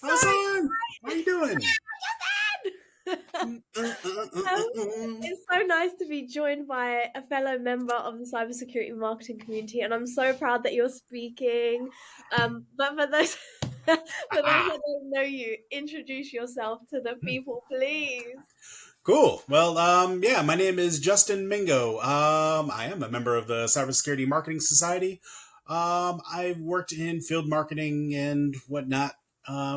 Sorry. Hassan, how you doing? Um, it's so nice to be joined by a fellow member of the cybersecurity marketing community, and I'm so proud that you're speaking. But for those for those that don't know you, introduce yourself to the people, please. Cool. Well, yeah, my name is Justin Mingo. I am a member of the Cybersecurity Marketing Society. I've worked in field marketing and whatnot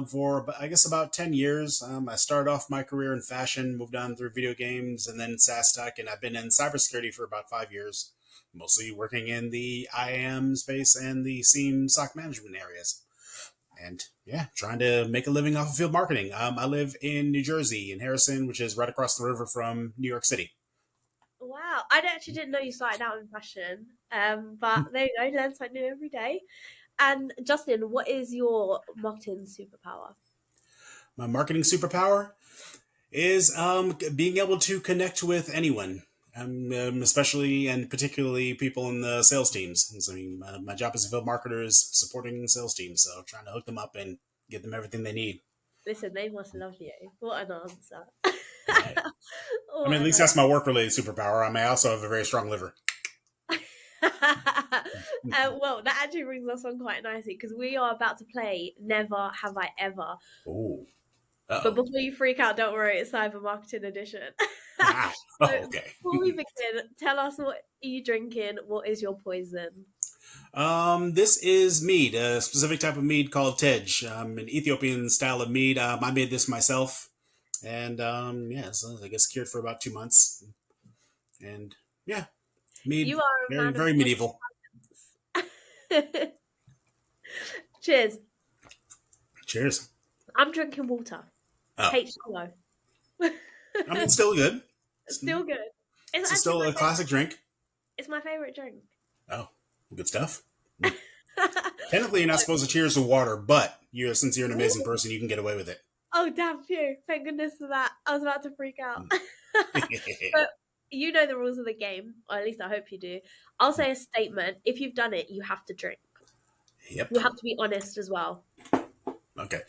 for, I guess, about 10 years. I started off my career in fashion, moved on through video games, and then SaaS tech, and I've been in cybersecurity for about 5 years, mostly working in the IAM space and the SIEM SOC management areas. And yeah, trying to make a living off of field marketing. I live in New Jersey, in Harrison, which is right across the river from New York City. Wow, I actually didn't know you started out in fashion. But there you go, learn something new every day. And Justin, what is your marketing superpower? My marketing superpower is being able to connect with anyone, especially and particularly people in the sales teams. So, I mean, my job as a field marketer is supporting sales teams, so trying to hook them up and give them everything they need. Listen, they must love you. What an answer. Hey. I mean, What at an least that's my work-related superpower. I may also have a very strong liver. well, that actually brings us on quite nicely because we are about to play Never Have I Ever. Oh, But uh-oh. before you freak out, don't worry, it's Cyber Marketing Edition. Ah. So Oh, okay. before we begin, tell us what are you drinking? What is your poison? This is mead, a specific type of mead called tej, an Ethiopian style of mead. I made this myself, and yeah, so I guess cured for about 2 months, and yeah, mead, You are a very man of very many medieval. talents. Cheers. Cheers. I'm drinking water. Oh, H2O. I mean, still good. Still good. It's It's actually still my a favorite. classic drink. It's my favorite drink. Oh, good stuff. Technically, you're not supposed to cheers with water, but you, since you're an amazing Ooh. person, you can get away with it. Oh, damn you. Thank goodness for that. I was about to freak out. But you know the rules of the game, or at least I hope you do. I'll say a statement. If you've done it, you have to drink. Yep. You have to be honest as well. Okay.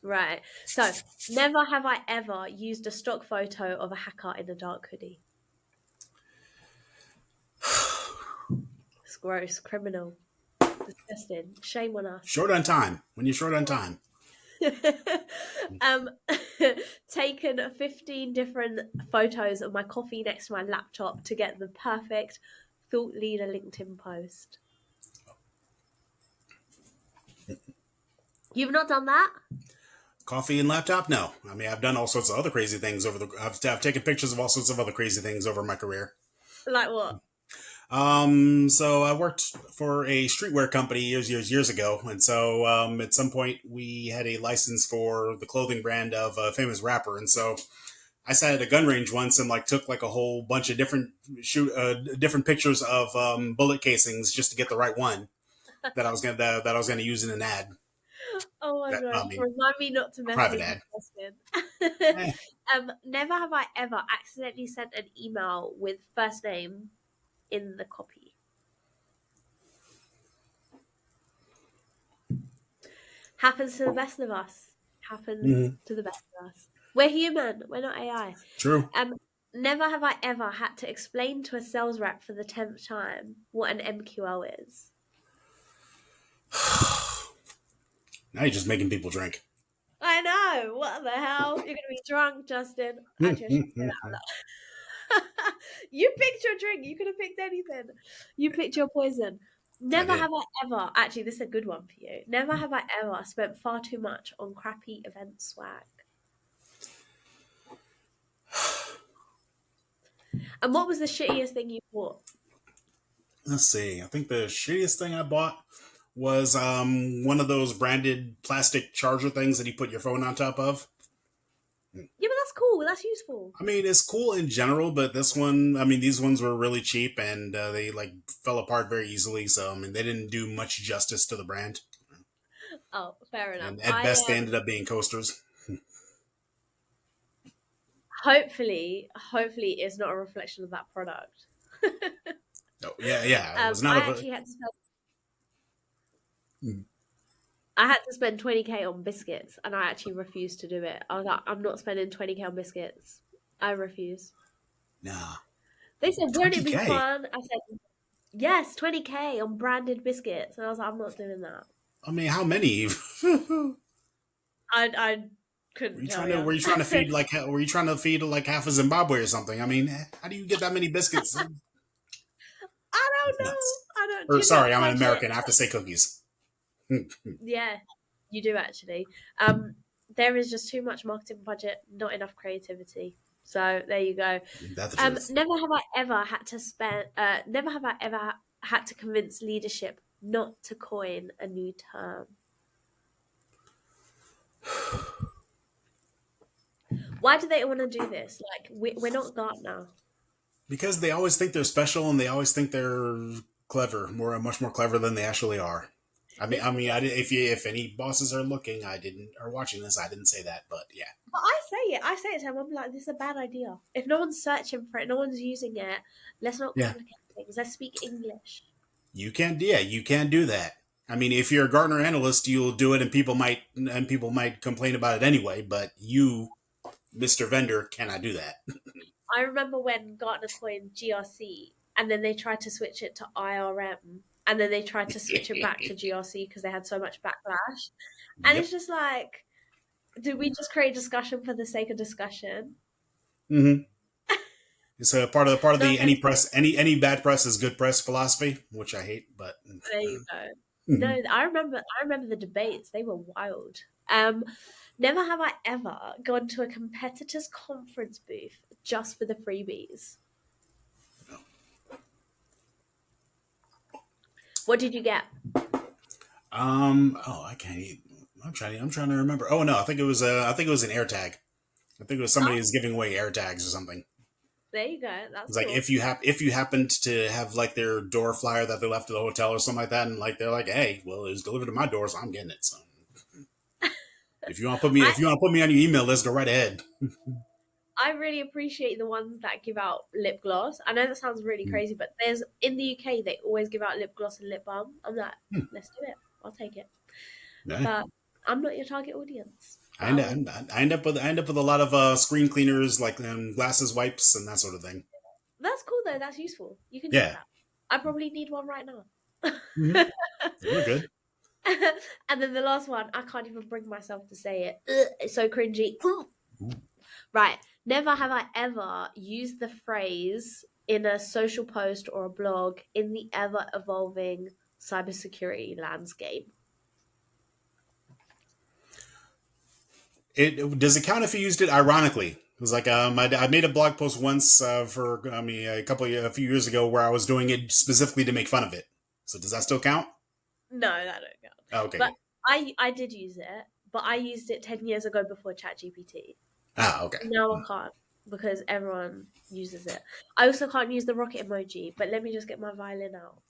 Right. So, never have I ever used a stock photo of a hacker in a dark hoodie. It's gross, criminal, disgusting. Shame on us. Short on time. When you're short on time. um, taken 15 different photos of my coffee next to my laptop to get the perfect thought leader LinkedIn post. You've not done that? Coffee and laptop? No. I mean, I've done all sorts of other crazy things over the. I've taken pictures of all sorts of other crazy things over my career. Like what? So I worked for a streetwear company years ago, and so at some point we had a license for the clothing brand of a famous rapper, and so I sat at a gun range once and like took like a whole bunch of different pictures of bullet casings just to get the right one that I was gonna use in an ad. Oh my That gosh, I mean, remind me not to a message private you, ad. Justin. Eh. Never have I ever accidentally sent an email with first name in the copy. Happens to the best of us. Happens Mhm. to the best of us. We're human. We're not AI. True. Um, never have I ever had to explain to a sales rep for the 10th time what an MQL is. Now you're just making people drink. I know. What the hell? You're gonna be drunk, Justin. Actually, I shouldn't say that out loud. You picked your drink. You could have picked anything. You picked your poison. I Never did. have I ever. Actually, this is a good one for you. Never have I ever spent far too much on crappy event swag. And what was the shittiest thing you bought? Let's see. I think the shittiest thing I bought was one of those branded plastic charger things that you put your phone on top of. Yeah, but that's cool. That's useful. I mean, it's cool in general, but this one, I mean, these ones were really cheap and they like fell apart very easily. So, I mean, they didn't do much justice to the brand. Oh, fair enough. And at I best, they ended up being coasters. hopefully it's not a reflection of that product. Oh, yeah, yeah. It was not I a. actually had to tell I had to spend 20K on biscuits, and I actually refused to do it. I was like, I'm not spending 20K on biscuits. I refuse. Nah, They said, won't it be 20K. fun? I said, yes, 20K on branded biscuits. And I was like, I'm not doing that. I mean, how many? Were I couldn't you tell trying to? you. Were you trying to feed like? Were you trying to feed like half of Zimbabwe or something? I mean, how do you get that many biscuits? I It's don't know. nuts. I don't. Do Or you not sorry, I'm an budget? American. I have to say cookies. Yeah, you do actually. There is just too much marketing budget, not enough creativity. So there you go. That's the truth. Never have I ever had to spend. Never have I ever had to convince leadership not to coin a new term. Why do they want to do this? Like we're not Gartner. Because they always think they're special and they always think they're clever, much more clever than they actually are. It's If any bosses are looking, I didn't are watching this. I didn't say that, but yeah, but I say it. I say it to them. I'm like, this is a bad idea. If no one's searching for it, no one's using it. Let's not yeah, complicate things. Let's speak English. you can't do that. I mean, if you're a Gartner analyst, you'll do it, and people might complain about it anyway. But you, Mister Vendor, cannot do that. I remember when Gartner coined GRC, and then they tried to switch it to IRM, and then they tried to switch it back to GRC because they had so much backlash. And it's Yep. just like, do we just create discussion for the sake of discussion? Mm-hmm. It's a part of No the offense. any bad press is good press philosophy, which I hate. But There you go. mhm. No, I remember the debates. They were wild. Never have I ever gone to a competitor's conference booth just for the freebies. What did you get? I can't. I'm trying to remember. Oh no, I think it was an AirTag. I think it was somebody Oh, who's giving away AirTags or something. there you go. That's It's like cool. if you happened to have like their door flyer that they left at the hotel or something like that, and like they're like, hey, well, it was delivered to my door, so I'm getting it. So I if you want to put me on your email list, go right ahead. I really appreciate the ones that give out lip gloss. I know that sounds really Hmm. crazy, but there's in the UK they always give out lip gloss and lip balm. I'm like, let's do it. I'll take it. Yeah. But I'm not your target audience. But I I end, will. I end up with a lot of screen cleaners like glasses wipes and that sort of thing. That's cool though. That's useful. You can use Yeah. that. I probably need one right now. Hmm. We're good. And then the last one, I can't even bring myself to say it. Ugh, it's so cringy. Right. Never have I ever used the phrase in a social post or a blog in the ever evolving cybersecurity landscape. Does it count if you used it ironically? It was like I made a blog post once for I mean a few years ago where I was doing it specifically to make fun of it. So does that still count? No, that don't count. Oh, okay, But good. I did use it, but I used it 10 years ago before ChatGPT. Ah, okay. Now I can't because everyone uses it. I also can't use the rocket emoji, but let me just get my violin out.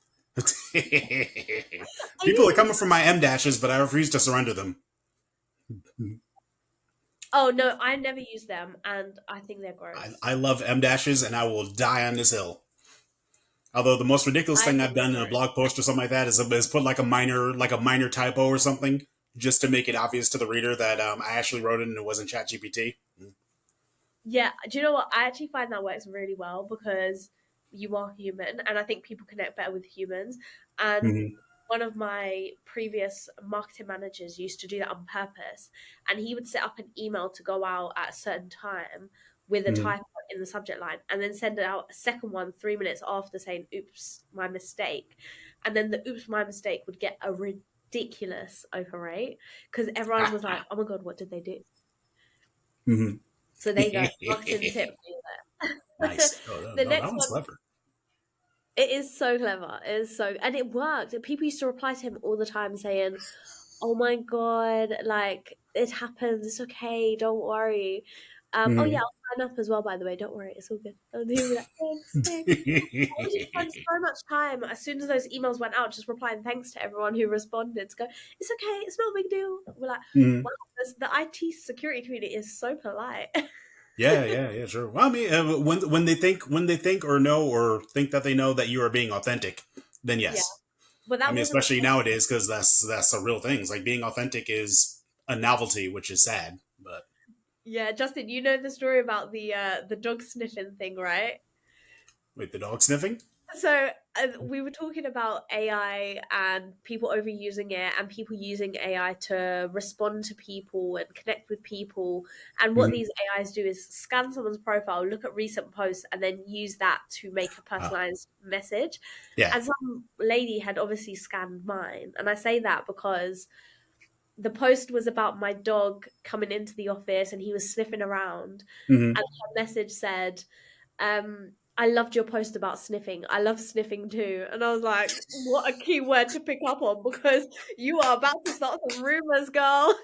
I People are use coming for my M dashes, but I refuse to surrender them. Oh no, I never use them and I think they're gross. I love M dashes, and I will die on this hill. Although the most ridiculous I thing think I've they're done in a gross. blog post or something like that is put like a minor typo or something just to make it obvious to the reader that I actually wrote it and it wasn't ChatGPT. Yeah, do you know what? I actually find that works really well because you are human and I think people connect better with humans. And Mm-hmm. one of my previous marketing managers used to do that on purpose. And he would set up an email to go out at a certain time with a Mm-hmm. typo in the subject line and then send out a second one 3 minutes after saying, oops, my mistake. And then the oops, my mistake would get a ridiculous open rate because everyone was like, oh my God, what did they do? Mm-hmm. So there you go. Marketing tip. Nice. Oh, The that next one's one, clever. it is so clever. It is so, and it worked. People used to reply to him all the time saying, "Oh my God, like it happens. It's okay. Don't worry." Oh yeah, Mm-hmm. I'll sign up as well. By the way, don't worry. It's all good. And he'd be like, "Thanks, thanks." I would just spend so much time as soon as those emails went out, just replying thanks to everyone who responded. To go, it's okay. It's no big deal. We're like, Mm-hmm. wow, the IT security community is so polite. Yeah, sure. Well, I mean, when they think or know or think that they know that you are being authentic, then Yeah. yes. But I that mean, wasn't especially nowadays, because that's a real thing. It's like being authentic is a novelty, which is sad. But yeah, Justin, you know the story about the dog sniffing thing, right? wait, the dog sniffing? So we were talking about AI and people overusing it and people using AI to respond to people and connect with people. And what Hmm. these AIs do is scan someone's profile, look at recent posts, and then use that to make a Oh, personalized message. yeah. And some lady had obviously scanned mine. And I say that because the post was about my dog coming into the office and he was sniffing around. Hmm. And her message said, I loved your post about sniffing. I love sniffing too. And I was like, what a key word to pick up on because you are about to start some rumors, girl.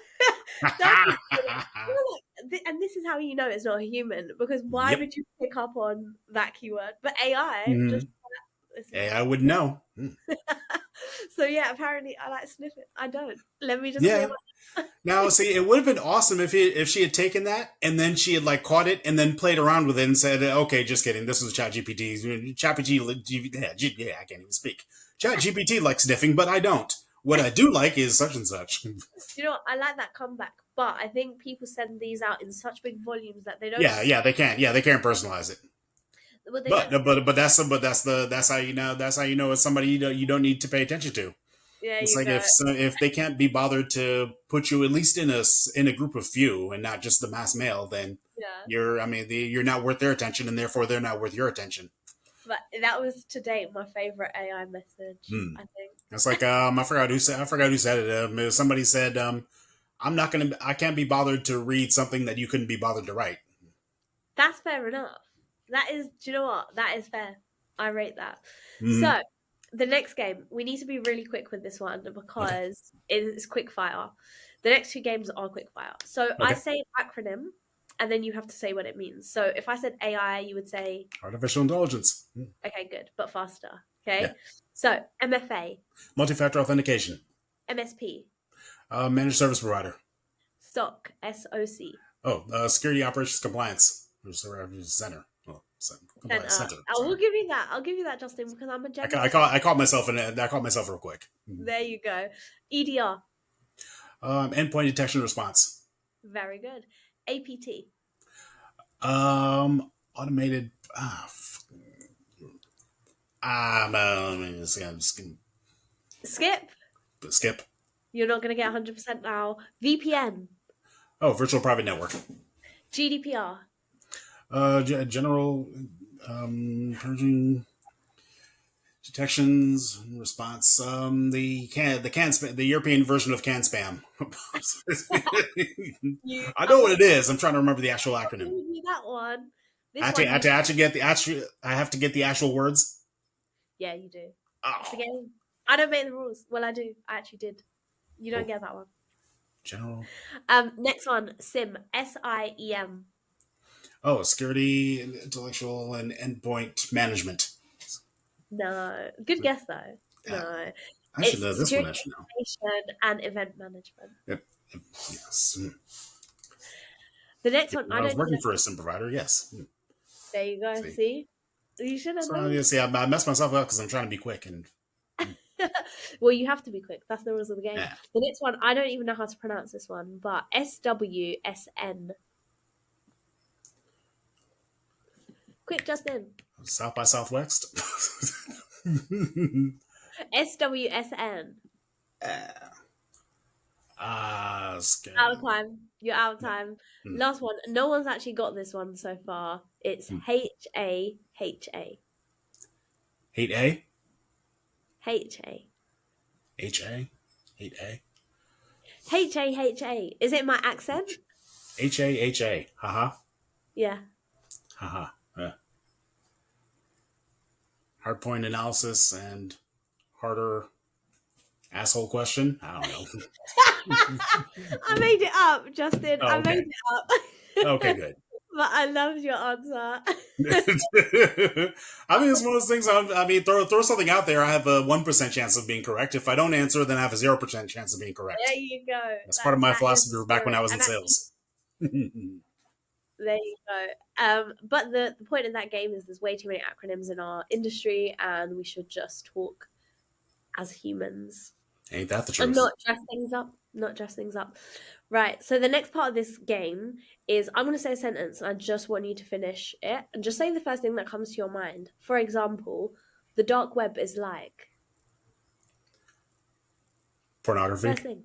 That's and this is how you know it's not a human because why Yep. would you pick up on that keyword? But AI Hmm. just Hey, listen. I would know. So yeah, apparently I like sniffing. I don't. Let me just clear Yeah. my Now, see, it would have been awesome if she had taken that and then she had like caught it and then played around with it and said, "Okay, just kidding. This was ChatGPT. Yeah, I can't even speak. ChatGPT likes sniffing, but I don't. What I do like is such and such. You know what? I like that comeback, but I think people send these out in such big volumes that they don't. Yeah, yeah, they can't. Yeah, they can't personalize it. Well, they But don't. that's how you know it's somebody you don't need to pay attention to. There It's you like go. if they can't be bothered to put you at least in a group of few and not just the mass mail, then Yeah. you're not worth their attention, and therefore they're not worth your attention. But that was to date my favorite AI message, Hmm. I think. It's like I forgot who said it. It was somebody said I can't be bothered to read something that you couldn't be bothered to write. That's fair enough. That is, do you know what? That is fair. I rate that. Hmm. So, the next game, we need to be really quick with this one Okay. because it's quick fire. The next two games are quick fire. So, I Okay. say an acronym and then you have to say what it means. So, if I said AI, you would say, Artificial intelligence. Hmm. okay, good, but faster. Yeah. Okay. So, MFA, Multi-factor authentication. MSP, Managed service provider. SOC, SOC, Oh, security operations compliance center. Oh, compliance Center. center. I will Sorry. give you that. I'll give you that, Justin, because I'm a I, ca- I generous caught person. I caught myself I caught myself real quick. There you go. EDR. Endpoint detection response. Very good. APT. Automated. I'm just gonna Skip. skip. You're not going to get 100% now. VPN. Oh, virtual private network. GDPR. General purging detections and response. The European version of can spam. You. I I know will what it is. I'm trying to remember the actual give acronym. you that one. I This have to, one I have you. to actually get the actual. I have to get the actual words. Yeah, you do. It's the Oh, game. I don't make the rules. Well, I do. I actually did. You don't oh, get that one. general. Next one. SIM. SIEM. Oh, security, intellectual, and endpoint management. No. Good guess though. Yeah, No. I should know It's this one. security I should know. information and event management. Yep. Yes. The next Yeah, one, when I I was don't even working know. for a SIM provider, yes. There you go. See, See? You should have so known. yeah, see, I messed myself up because I'm trying to be quick and Well, you have to be quick. That's the rules of the game. yeah. The next one, I don't even know how to pronounce this one, but SWSN. Quick, Justin. South by Southwest. SWSN. Out of Scam. time. You're out of time. Hmm. Last one. No one's actually got this one so far. It's Hmm. HAHA. Hate A. HA. HA. Hate A. HAHA. Is it my accent? HA. Haha. Yeah. Haha. Hard point analysis and harder asshole question. I don't know. I made it up, Justin. Oh, I made okay. it Okay, up. good. But I loved your answer. I mean, it's one of those things. I mean, throw something out there. I have a 1% chance of being correct. If I don't answer, then I have a 0% chance of being correct. There you go. That's part of my That is the philosophy back when I spirit. was in And actually, sales. Hmm. there you go. But the point in that game is there's way too many acronyms in our industry, and we should just talk as humans Ain't that the and truth? not dress things up. Not dress things up. Right. So the next part of this game is I'm going to say a sentence and I just want you to finish it and just say the first thing that comes to your mind. For example, the dark web is like. Pornography. First thing.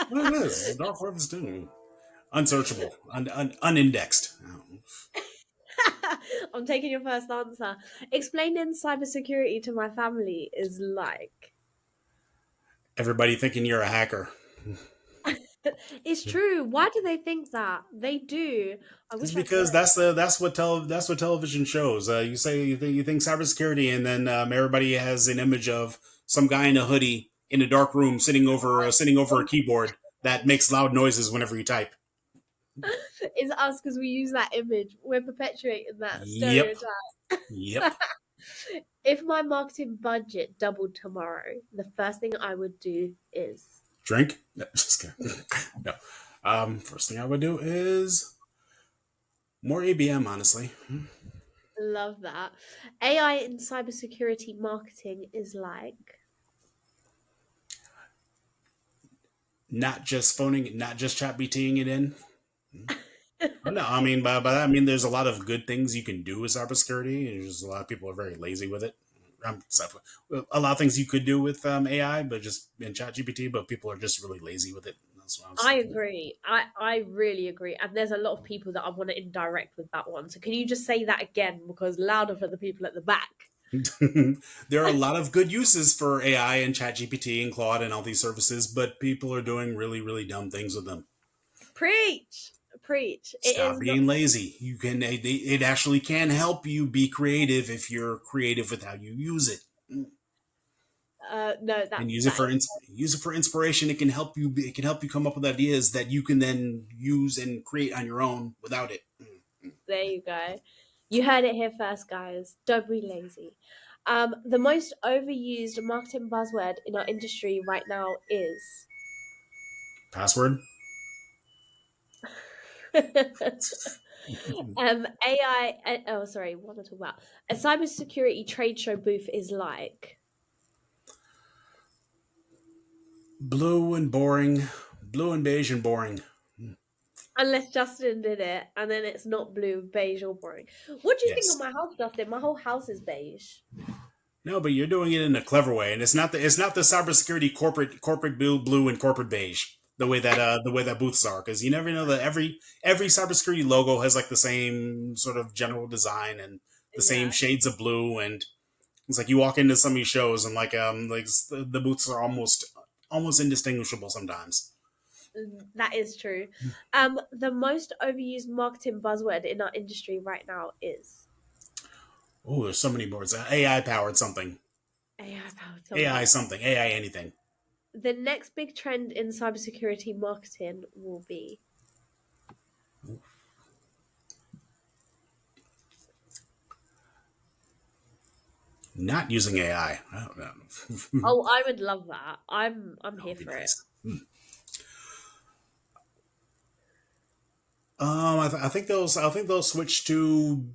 What it is? The dark web is doing unsearchable, unindexed. Oh. I'm taking your first answer. Explaining cybersecurity to my family is like. Everybody thinking you're a hacker. It's true. Why do they think that? They do. I It's wish I because could. that's what television shows. You say you think cybersecurity, and then everybody has an image of some guy in a hoodie in a dark room sitting over a keyboard that makes loud noises whenever you type. It's us because we use that image. We're perpetuating that Yep, stereotype. yep. If my marketing budget doubled tomorrow, the first thing I would do is Drink? No, just kidding. No. First thing I would do is more ABM. Honestly, love that. AI in cybersecurity marketing is like. not just chat BTing it in. Oh, no, I mean by that I mean there's a lot of good things you can do with cybersecurity. There's just a lot of people are very lazy with it. A lot of things you could do with AI, but just in ChatGPT, but people are just really lazy with it. That's what I was I agree. I really agree. And there's a lot of people that I want to indirect with that one. So can you just say that again? Because louder for the people at the back. thinking. There are a lot of good uses for AI and ChatGPT and Claude and all these services, but people are doing really, really dumb things with them. Preach. Preach. It Stop is not being lazy. It actually can help you be creative if you're creative with how you use it. no, And that is use it for inspiration. It can help you come up with ideas that you can then use and create on your own without it. there you go. You heard it here first, guys. Don't be lazy. The most overused marketing buzzword in our industry right now is Password. AI. Oh, sorry. What am I talking about? A cybersecurity trade show booth is like. Blue and boring. Blue and beige and boring. Unless Justin did it, and then it's not blue, beige, or boring. What do you think of Yes. my house, Justin? My whole house is beige. No, but you're doing it in a clever way, and it's not the cybersecurity corporate blue and corporate beige the way that booths are, because you never know that every cybersecurity logo has like the same sort of general design and the same Yeah, shades of blue, and it's like you walk into some of these shows and like the booths are almost indistinguishable sometimes. that is true. The most overused marketing buzzword in our industry right now is Oh, there's so many boards. AI powered something. AI powered AI something. something. AI anything. The next big trend in cybersecurity marketing will be. Not using AI. I don't know. Oh, I would love that. I'm That here would be for it. nice. I think they'll switch to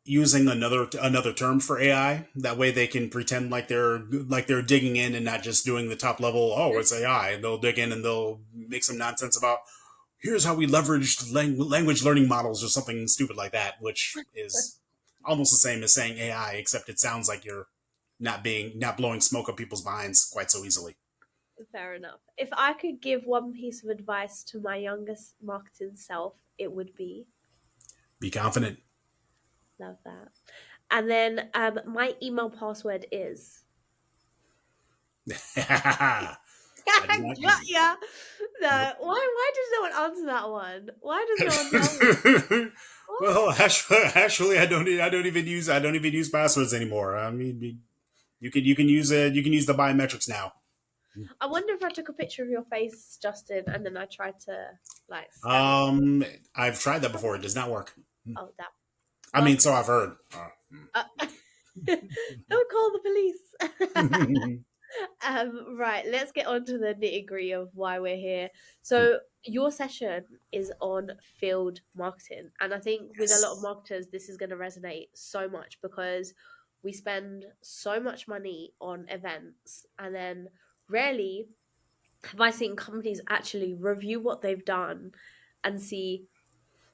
using another term for AI. That way they can pretend like they're digging in and not just doing the top level. Oh, it's AI. They'll dig in and they'll make some nonsense about here's how we leveraged language learning models or something stupid like that, which is almost the same as saying AI, except it sounds like you're not blowing smoke up people's minds quite so easily. Fair enough. If I could give one piece of advice to my youngest marketing self, it would be Be confident. love that. And then my email password is I do not. got ya. Nope. No, why does no one answer that one? Why does no one tell me? What? Well, actually, I don't even use passwords anymore. I mean, you can use the biometrics now. I wonder if I took a picture of your face, Justin, and then I tried to like scan it. I've tried that before. It does not work. Oh, that. I mean, Well, so I've heard. uh, don't call the police. Right, let's get on to the nitty gritty of why we're here. So, your session is on field marketing, and I think with a lot of Yes. marketers, this is going to resonate so much because we spend so much money on events, and then rarely have I seen companies actually review what they've done and see,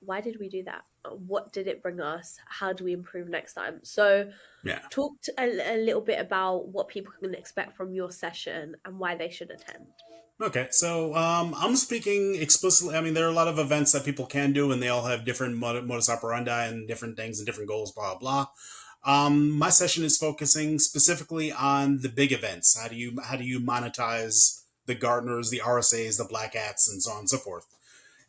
why did we do that? What did it bring us? How do we improve next time? So, Yeah. talk a little bit about what people can expect from your session and why they should attend. Okay, so I'm speaking explicitly. I mean, there are a lot of events that people can do, and they all have different modus operandi and different things and different goals. Blah blah. My session is focusing specifically on the big events. How do you monetize the Gartners, the RSAs, the Black Hats, and so on and so forth.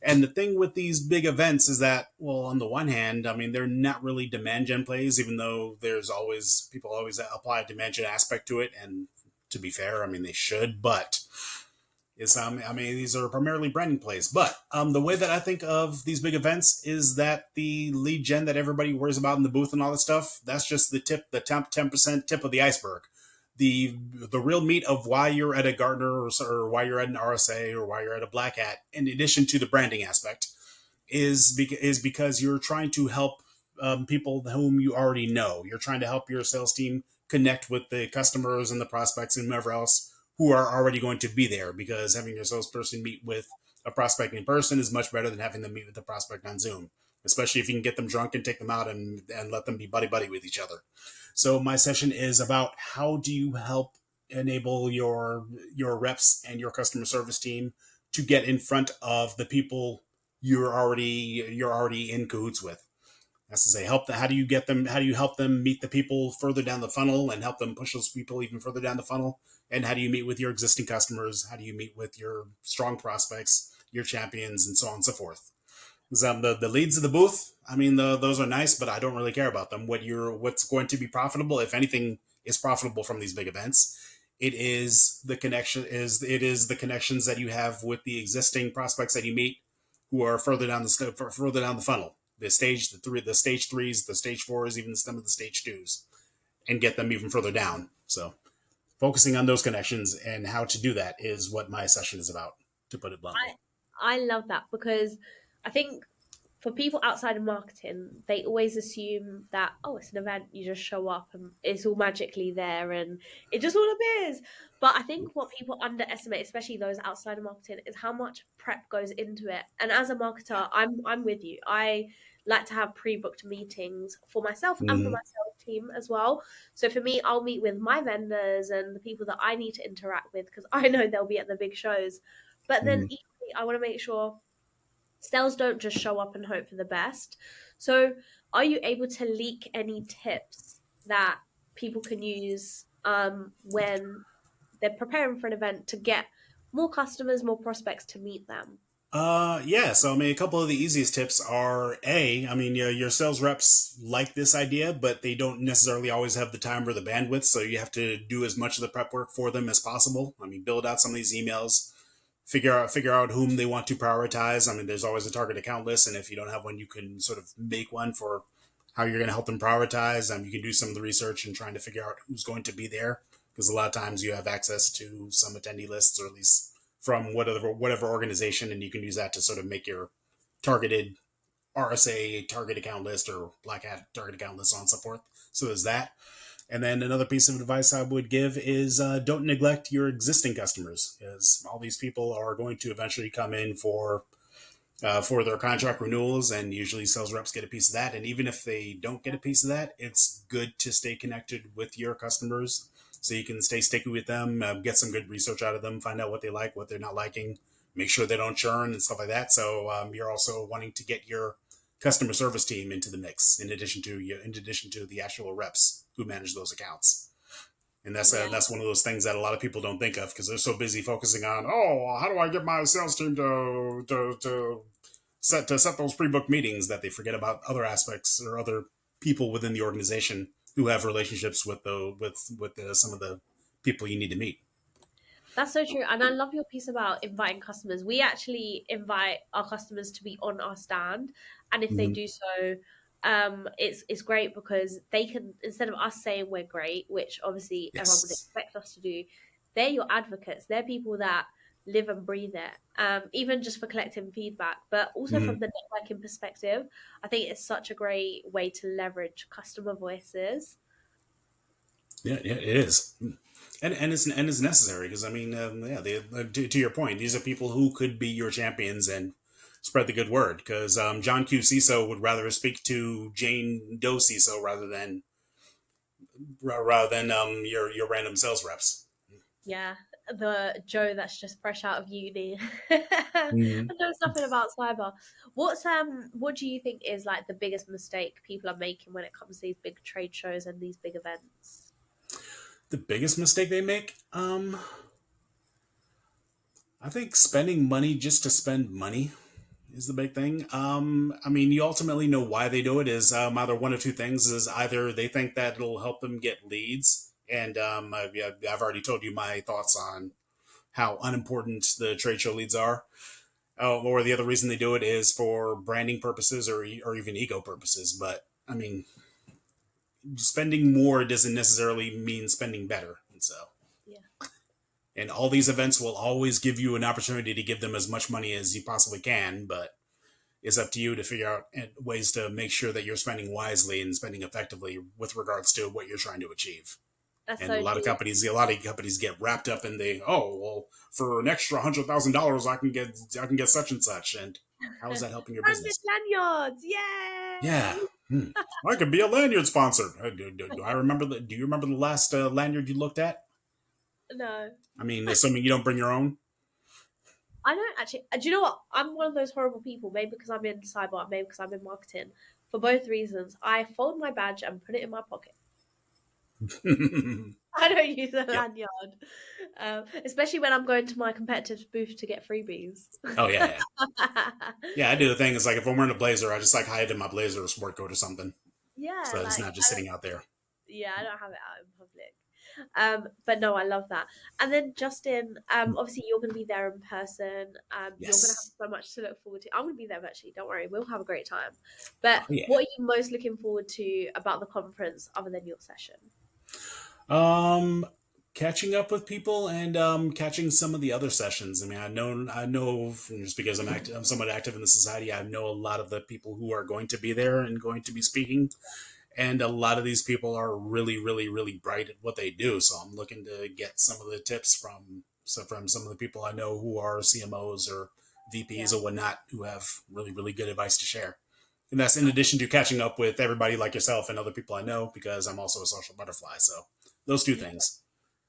And the thing with these big events is that, well, on the one hand, I mean, they're not really demand gen plays, even though there's always people always apply a demand gen aspect to it. And to be fair, I mean, they should, but I mean, these are primarily branding plays, but the way that I think of these big events is that the lead gen that everybody worries about in the booth and all that stuff, that's just the tip, the top 10% tip of the iceberg. The real meat of why you're at a Gartner, or why you're at an RSA, or why you're at a Black Hat, in addition to the branding aspect, is because you're trying to help people whom you already know. You're trying to help your sales team connect with the customers and the prospects and whoever else who are already going to be there. Because having your salesperson meet with a prospect in person is much better than having them meet with the prospect on Zoom. Especially if you can get them drunk and take them out and let them be buddy buddy with each other. So my session is about how do you help enable your reps and your customer service team to get in front of the people you're already in cahoots with. That's to say, how do you get them? How do you help them meet the people further down the funnel and help them push those people even further down the funnel? And how do you meet with your existing customers? How do you meet with your strong prospects, your champions, and so on and so forth? The leads of the booth, I mean, those are nice, but I don't really care about them. What's going to be profitable, if anything, is profitable from these big events. It is the connections that you have with the existing prospects that you meet, who are further down the funnel. The stage threes, the stage fours, even some of the stage twos, and get them even further down. So focusing on those connections and how to do that is what my session is about, to put it bluntly. I love that because I think for people outside of marketing, they always assume that, oh, it's an event, you just show up and it's all magically there and it just all appears. But I think what people underestimate, especially those outside of marketing, is how much prep goes into it. And as a marketer, I'm with you. I like to have pre-booked meetings for myself and for my Mm, sales team as well. So for me, I'll meet with my vendors and the people that I need to interact with because I know they'll be at the big shows. But then mm. equally, I want to make sure sales don't just show up and hope for the best. So, are you able to leak any tips that people can use when they're preparing for an event to get more customers, more prospects to meet them? Yeah. So, I mean, a couple of the easiest tips are I mean, your sales reps like this idea, but they don't necessarily always have the time or the bandwidth. So, you have to do as much of the prep work for them as possible. I mean, build out some of these emails, figure out whom they want to prioritize. I mean, there's always a target account list, and if you don't have one, you can sort of make one for how you're going to help them prioritize. You can do some of the research and trying to figure out who's going to be there, because a lot of times you have access to some attendee lists, or at least from whatever organization, and you can use that to sort of make your targeted RSA target account list or Black Hat target account list, so on and so forth. So there's that. And then another piece of advice I would give is don't neglect your existing customers, because all these people are going to eventually come in for their contract renewals, and usually sales reps get a piece of that. And even if they don't get a piece of that, it's good to stay connected with your customers so you can stay sticky with them, get some good research out of them, find out what they like, what they're not liking, make sure they don't churn and stuff like that. So you're also wanting to get your customer service team into the mix, in addition to the actual reps who manage those accounts. And Yeah, that's one of those things that a lot of people don't think of, because they're so busy focusing on, oh, how do I get my sales team to set those pre-booked meetings, that they forget about other aspects or other people within the organization who have relationships with some of the people you need to meet. that's so true. And I love your piece about inviting customers. We actually invite our customers to be on our stand. And if they Mm-hmm. do so, it's great because they can, instead of us saying we're great, which obviously everyone would Yes. expect us to do, they're your advocates. They're people that live and breathe it. Even just for collecting feedback, but also from Mm-hmm. the networking perspective, I think it's such a great way to leverage customer voices. Yeah, yeah, it is, and it's necessary because I mean, yeah, to your point, these are people who could be your champions and spread the good word. Because John Q. Ciso would rather speak to Jane Doe Ciso rather than your random sales reps. Yeah, the Joe that's just fresh out of uni. I Mhm. know nothing about cyber. What do you think is like the biggest mistake people are making when it comes to these big trade shows and these big events? The biggest mistake they make, I think spending money just to spend money is the big thing. I mean, you ultimately know why they do it is either one of two things: is either they think that it'll help them get leads, and I've already told you my thoughts on how unimportant the trade show leads are. Or the other reason they do it is for branding purposes or even ego purposes. But I mean, spending more doesn't necessarily mean spending better, and so. Yeah, And all these events will always give you an opportunity to give them as much money as you possibly can, but it's up to you to figure out ways to make sure that you're spending wisely and spending effectively with regards to what you're trying to achieve. that's And so true. a lot of companies get wrapped up in the well, for an extra $100,000, I can get such and such. And how is that helping your 100 business? lanyards! Yeah, Yay! I could be a lanyard sponsor. Do I remember Do you remember the last lanyard you looked at? No. I mean, assuming you don't bring your own. I don't actually. Do you know what? I'm one of those horrible people. Maybe because I'm in cyber, maybe because I'm in marketing. For both reasons, I fold my badge and put it in my pocket. I don't use a Yep. lanyard, especially when I'm going to my competitors' booth to get freebies. Oh yeah, yeah. Yeah, I do the thing. Is like if I'm wearing a blazer, I just like hide it in my blazer or sport coat or something, Yeah, so it's like not just sitting out there. yeah, I don't have it out in public. But no, I love that. And then Justin, obviously you're going to be there in person. You're going to have Yes. so much to look forward to. I'm going to be there virtually. Don't worry, we'll have a great time. Oh But yeah. what are you most looking forward to about the conference, other than your session? Um, Catching up with people and catching some of the other sessions. I mean, I know just because I'm somewhat active in the society. I know a lot of the people who are going to be there and going to be speaking, and a lot of these people are really, really, really bright at what they do. So I'm looking to get some of the tips from some of the people I know who are CMOs or VPs Yeah. or whatnot who have really, really good advice to share. And that's in addition to catching up with everybody like yourself and other people I know because I'm also a social butterfly. So those two You, things.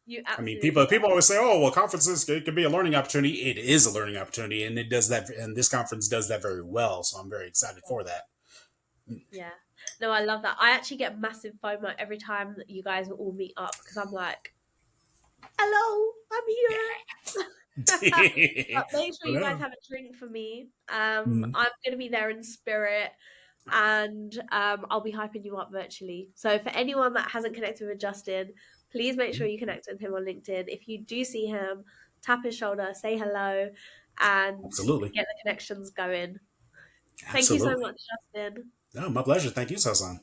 you I mean, absolutely people always say, "Oh, well, conferences it can be a learning opportunity." It is a learning opportunity, and it does that. And this conference does that very well. So I'm very excited are. for that. Yeah. No, I love that. I actually get massive FOMO every time that you guys all meet up because I'm like, hello, I'm here. But make sure But you guys have a drink for me. mm, I'm gonna be there in spirit, and I'll be hyping you up virtually. So for anyone that hasn't connected with Justin, please make sure you connect with him on LinkedIn. If you do see him, tap his shoulder, say hello, and absolutely, get the connections going. Thank you so absolutely. much, Justin. No, my pleasure. Thank you, Sasan.